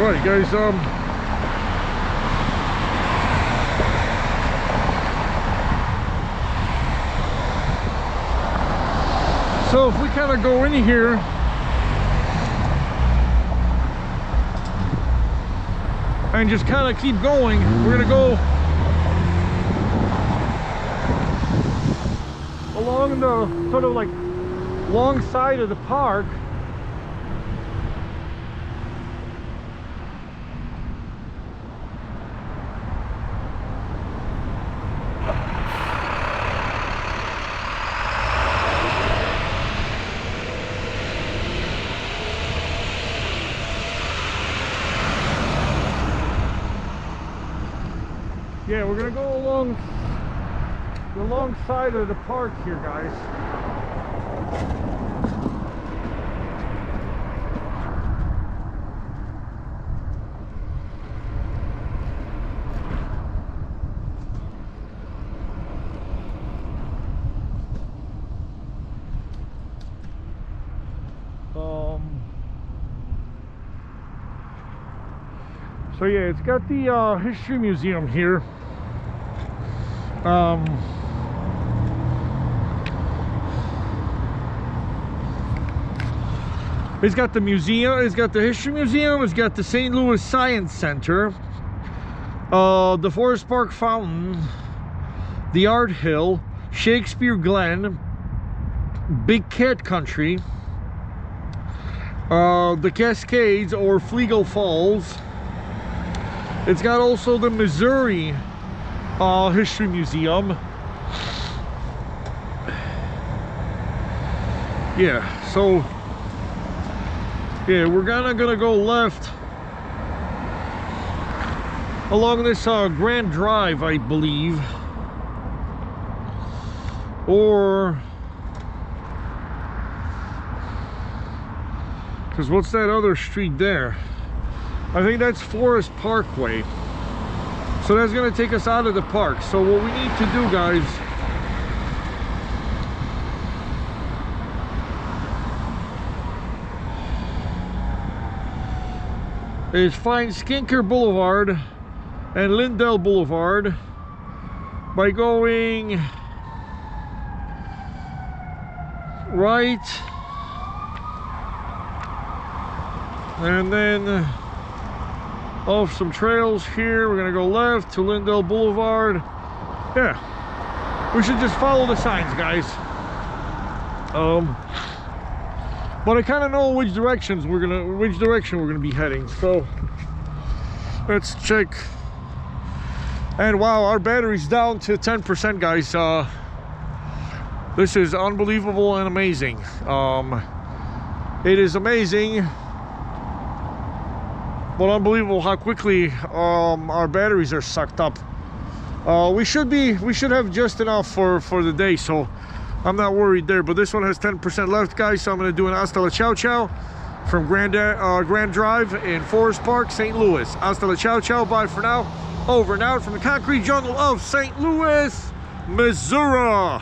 Alright guys, so if we kind of go in here and just kind of keep going, we're gonna go along the sort of like long side of the park. Yeah, we're gonna go along the long side of the park here, guys. So yeah, it's got the history museum here. It's got the museum, it's got the history museum, it's got the St. Louis Science Center, the Forest Park Fountain, the Art Hill, Shakespeare Glen, Big Cat Country, the Cascades or Fleagle Falls. It's got also the Missouri History Museum. Yeah, so yeah, we're gonna go left along this Grand Drive, I believe, or because what's that other street there? I think that's Forest Parkway. So that's gonna take us out of the park. So what we need to do, guys, is find Skinker Boulevard and Lindell Boulevard by going right and then off some trails here. We're gonna go left to Lindell Boulevard. Yeah, we should just follow the signs, guys. But I kind of know which direction we're gonna be heading. So let's check. And wow, our battery's down to 10%, guys. This is unbelievable and amazing. It is amazing, but unbelievable how quickly our batteries are sucked up. We should have just enough for the day, so I'm not worried there. But this one has 10% left, guys, so I'm going to do an hasta la chow chow from Grand Drive in Forest Park, St. Louis. Hasta la chow chow, bye for now. Over and out from the concrete jungle of St. Louis, Missouri.